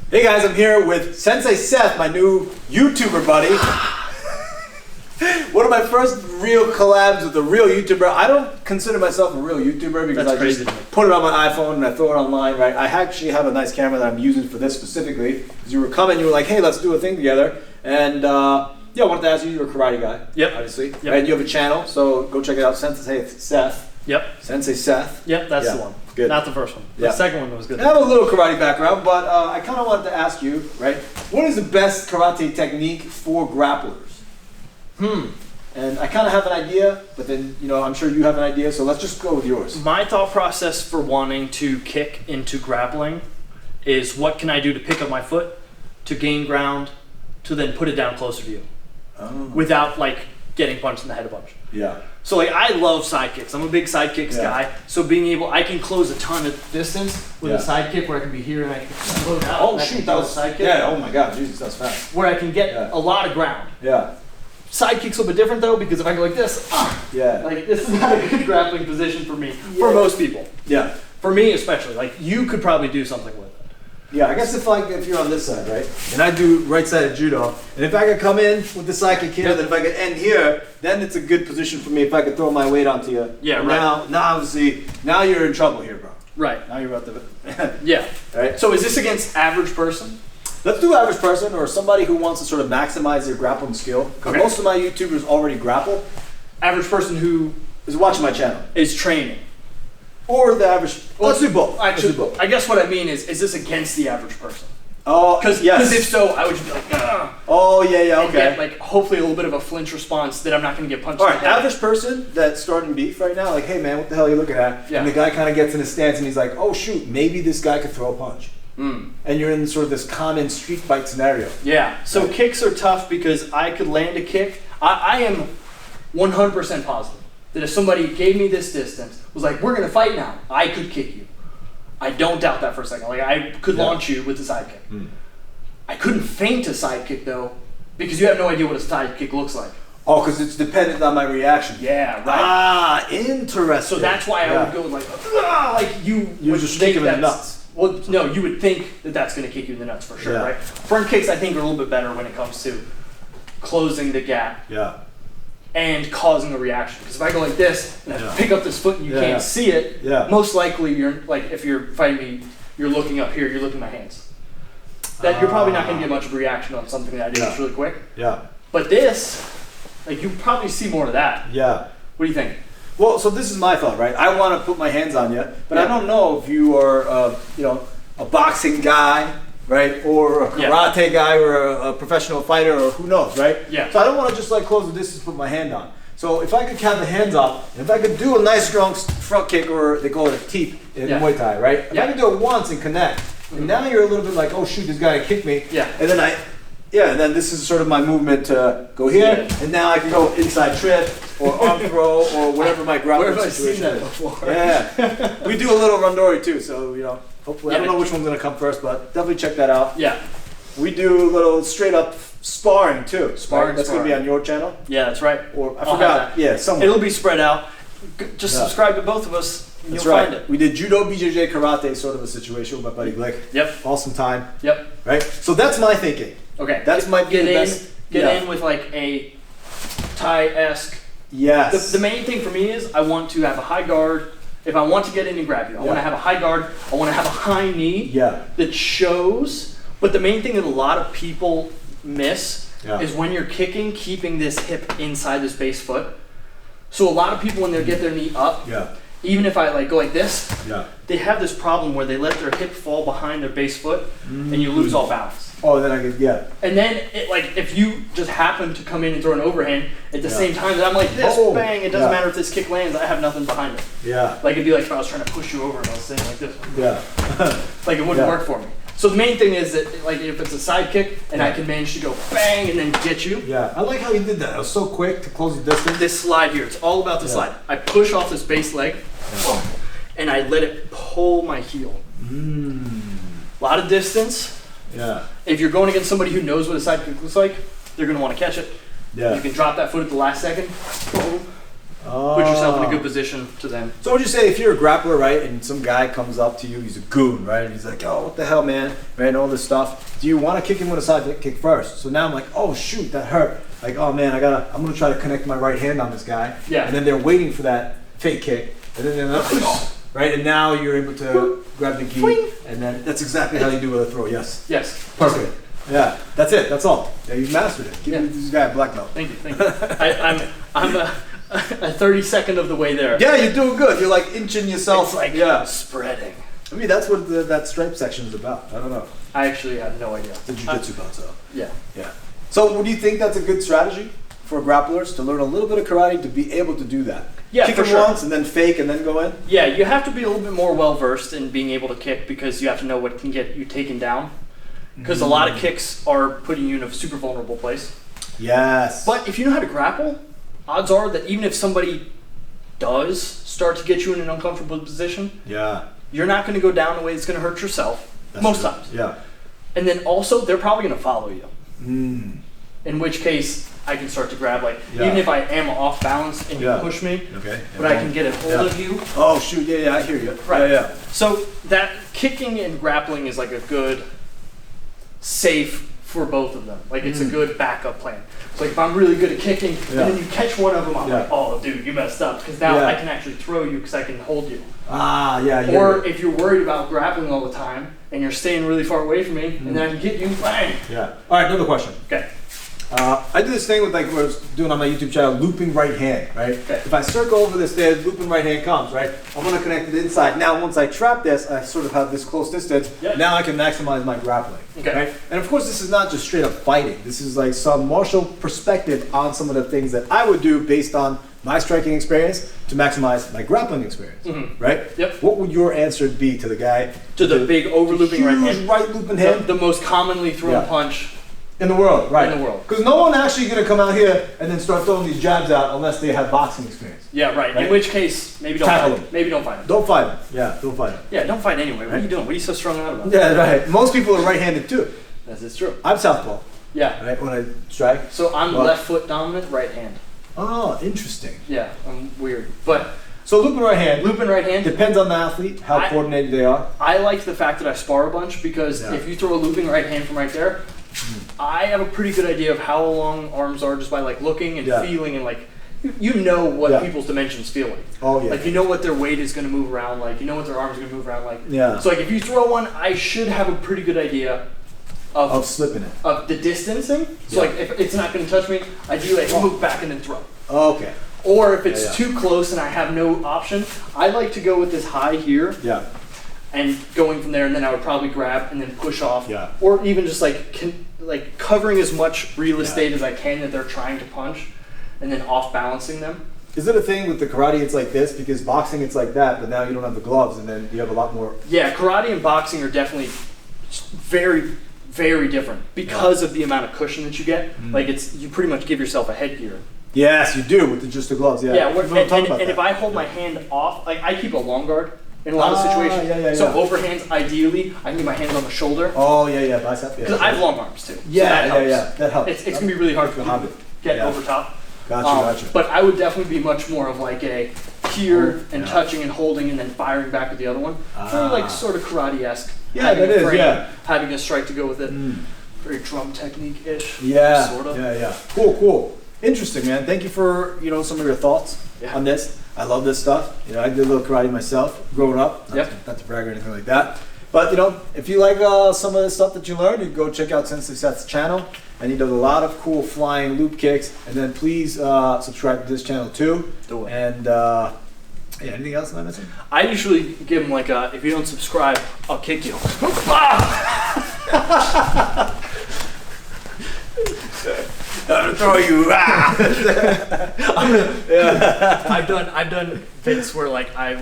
Hey guys, I'm here with Sensei Seth, my new YouTuber buddy. One of my first real collabs with a real YouTuber. I don't consider myself a real YouTuber because I just put it on my iPhone and I throw it online, right? I actually have a nice camera that I'm using for this specifically. Because you were coming, you were like, hey, let's do a thing together. And yeah, I wanted to ask you, you're a karate guy, obviously. Yep. And you have a channel, so go check it out, Sensei Seth. Yep. Sensei Seth. Yep, that's the one. Good. Not the first one. The second one was good. I have a little karate background, but I kind of wanted to ask you, right? What is the best karate technique for grapplers? And I kind of have an idea, but then, you know, I'm sure you have an idea, so let's just go with yours. My thought process for wanting to kick into grappling is what can I do to pick up my foot, to gain ground, to then put it down closer to you. Without, like, getting punched in the head a bunch. Yeah. So like I love side kicks. I'm a big side kicks guy. So being able, I can close a ton of distance with a side kick where I can be here and I can close out. Oh shoot, that was side kick. Yeah. Oh my God, Jesus, that's fast. Where I can get a lot of ground. Yeah. Side kick's a little bit different though because if I go like this, like this is not a good grappling position for me. For most people. Yeah. For me especially, like you could probably do something with it. Yeah, I guess if you're on this side, right, and I do right side of judo, and if I could come in with the side kick here, then if I could end here, then it's a good position for me if I could throw my weight onto you. Yeah, right. Now obviously, now you're in trouble here, bro. Right. Now you're about to. Yeah. Right. So is this against average person? Let's do average person or somebody who wants to sort of maximize their grappling skill. Because most of my YouTubers already grapple. Average person who is watching my channel. Is training. Or the average. Well, let's do both. Actually, I guess what I mean is this against the average person? Oh, because if so, I would just be like, ugh. Oh, yeah, okay. And get, like, hopefully a little bit of a flinch response that I'm not going to get punched. All right, average person that's starting beef right now, like, hey man, what the hell are you looking at? Yeah. And the guy kind of gets in his stance and he's like, oh shoot, maybe this guy could throw a punch. And you're in sort of this common street fight scenario. Yeah. So kicks are tough because I could land a kick. I am 100% positive that if somebody gave me this distance, was like, we're going to fight now, I could kick you. I don't doubt that for a second. Like I could launch you with a side kick. I couldn't feint a side kick though, because you have no idea what a side kick looks like. Oh, because it's dependent on my reaction. Yeah, right. Ah, interesting. So that's why I would go like you would just kick him in the nuts. Well, no, you would think that that's going to kick you in the nuts for sure, right? Front kicks I think are a little bit better when it comes to closing the gap. Yeah. And causing a reaction. Because if I go like this and I pick up this foot and you can't see it, most likely you're like if you're fighting me, you're looking up here, you're looking at my hands. That you're probably not going to get much of a reaction on something that I do that's really quick. Yeah. But this, like you probably see more of that. Yeah. What do you think? Well, so this is my thought, right? I want to put my hands on you, but I don't know if you are, you know, a boxing guy, right, or a karate guy, or a professional fighter, or who knows, right? Yeah. So I don't want to just like close the distance, put my hand on. So if I could have the hands up, and if I could do a nice strong front kick, or they call it a teep in Muay Thai, right? If I could do it once and connect, and now you're a little bit like, oh shoot, this guy kicked me. Yeah. And then and then this is sort of my movement to go here, and now I can go inside trip, or arm throw, or whatever my grappling situation is. Before? Yeah. We do a little randori too, so you know, hopefully, I don't know which one's gonna come first, but definitely check that out. Yeah. We do a little straight up sparring too. Sparring. That's gonna be on your channel. Yeah, that's right. Or I forgot. Yeah, somewhere. It'll be spread out. Just subscribe to both of us. And you'll find it. We did judo, BJJ, karate, sort of a situation with my buddy Glick. Yep. Awesome time. Yep. Right. So that's my thinking. Okay. That's my best. Get in with like a Thai-esque. Yes. The main thing for me is I want to have a high guard. If I want to get in and grab you, I want to have a high guard. I want to have a high knee that shows. But the main thing that a lot of people miss is when you're kicking, keeping this hip inside this base foot. So a lot of people when they get their knee up, even if I like go like this, they have this problem where they let their hip fall behind their base foot and you lose all balance. Oh, then I get And then it, like if you just happen to come in and throw an overhand at the same time that I'm like this, bang, it doesn't matter if this kick lands, I have nothing behind it. Yeah. Like it'd be like if I was trying to push you over and I was saying like this. Yeah. Like it wouldn't work for me. So the main thing is that like if it's a side kick and I can manage to go bang and then get you. Yeah, I like how you did that. It was so quick to close the distance. This slide here, it's all about the slide. I push off this base leg and I let it pull my heel. A lot of distance. Yeah. If you're going against somebody who knows what a side kick looks like, they're going to want to catch it. Yeah. You can drop that foot at the last second. Boom. Put yourself in a good position to then. So would you say if you're a grappler, right, and some guy comes up to you, he's a goon, right, and he's like, oh, what the hell, man, right, and all this stuff, do you want to kick him with a side kick first? So now I'm like, oh, shoot, that hurt. Like, oh, man, I'm going to try to connect my right hand on this guy. Yeah. And then they're waiting for that fake kick, and then they're like, right, and now you're able to grab the gi, and then that's exactly how you do with a throw, yes. Yes. Perfect. Yeah, that's it, that's all. Yeah, you've mastered it. Give this guy a black belt. Thank you. I'm a 32nd of the way there. Yeah, you're doing good. You're like inching yourself. It's like spreading. I mean, that's what that stripe section is about. I don't know. I actually have no idea. It's a jiu-jitsu belt, so. Yeah. Yeah. So, do you think that's a good strategy for grapplers to learn a little bit of karate to be able to do that? Yeah, kick for him sure. once and then fake and then go in? Yeah, you have to be a little bit more well-versed in being able to kick because you have to know what can get you taken down. Because a lot of kicks are putting you in a super vulnerable place. Yes. But if you know how to grapple, odds are that even if somebody does start to get you in an uncomfortable position, you're not going to go down the way that's going to hurt yourself. That's most true. times. Yeah. And then also, they're probably going to follow you. Mm. In which case, I can start to grab, like, even if I am off balance and you push me, but I can get a hold of you. Oh, shoot, yeah, I hear you. Right. Yeah. So that kicking and grappling is like a good safe for both of them. Like, it's a good backup plan. So like, if I'm really good at kicking, and then you catch one of them, I'm like, oh, dude, you messed up. Because now I can actually throw you because I can hold you. Ah, yeah. Or if you're worried about grappling all the time, and you're staying really far away from me, and then I can get you, bang. Yeah. All right, another question. Okay. I do this thing with, like, what I was doing on my YouTube channel, looping right hand, right? Okay. If I circle over this there, looping right hand comes, right? I'm going to connect it inside. Now, once I trap this, I sort of have this close distance. Yep. Now I can maximize my grappling. Okay. Right? And of course, this is not just straight up fighting. This is like some martial perspective on some of the things that I would do based on my striking experience to maximize my grappling experience, right? Yep. What would your answer be to the guy? To the big overlooping right hand? Right looping hand? The most commonly thrown punch. In the world, right. In the world. Because no one actually going to come out here and then start throwing these jabs out unless they have boxing experience. Yeah, right. In which case, maybe don't fight them. Maybe don't fight them. Don't fight them. Yeah, don't fight them. Yeah, don't fight anyway. What are you doing? What are you so strung out about? Yeah, right. Most people are right-handed too. That's true. I'm southpaw. Yeah. Right, when I strike. So I'm left foot dominant, right hand. Oh, interesting. Yeah, I'm weird. But so looping right hand. Looping right hand. Depends on the athlete, how coordinated they are. I like the fact that I spar a bunch because if you throw a looping right hand from right there, I have a pretty good idea of how long arms are just by like looking and feeling and like you know what people's dimensions feel like. Oh yeah. Like you know what their weight is going to move around like. You know what their arms are going to move around like. Yeah. So like if you throw one, I should have a pretty good idea of slipping it. Of the distancing. So like if it's not going to touch me, I do like move back and then throw. Okay. Or if it's too close and I have no option, I like to go with this high here. Yeah. And going from there, and then I would probably grab and then push off. Yeah. Or even just like covering as much real estate as I can that they're trying to punch, and then off balancing them. Is it a thing with the karate it's like this? Because boxing it's like that, but now you don't have the gloves and then you have a lot more. Yeah, karate and boxing are definitely very, very different because of the amount of cushion that you get. Like you pretty much give yourself a headgear. Yes, you do with just the gloves. Yeah. Yeah, and if I hold my hand off, like I keep a long guard. In a lot of situations. So overhands, ideally, I can get my hands on the shoulder. Oh, yeah, bicep. Because I have long arms, too. Yeah, so that helps. It's going to be really hard for me to get over top. Gotcha. But I would definitely be much more of like a here and touching and holding and then firing back with the other one. Very like sort of karate-esque. Yeah, that is, Having a strike to go with it. Very drum technique-ish. Yeah, sort of. Yeah. Cool. Interesting, man. Thank you for some of your thoughts on this. I love this stuff. I did a little karate myself growing up. Not to brag or anything like that. But if you like some of the stuff that you learned, you can go check out Sensei Seth's channel. And he does a lot of cool flying loop kicks. And then please subscribe to this channel too. Do it. And anything else am I missing? I usually give him like if you don't subscribe, I'll kick you. I'm gonna throw you. I've done bits where like I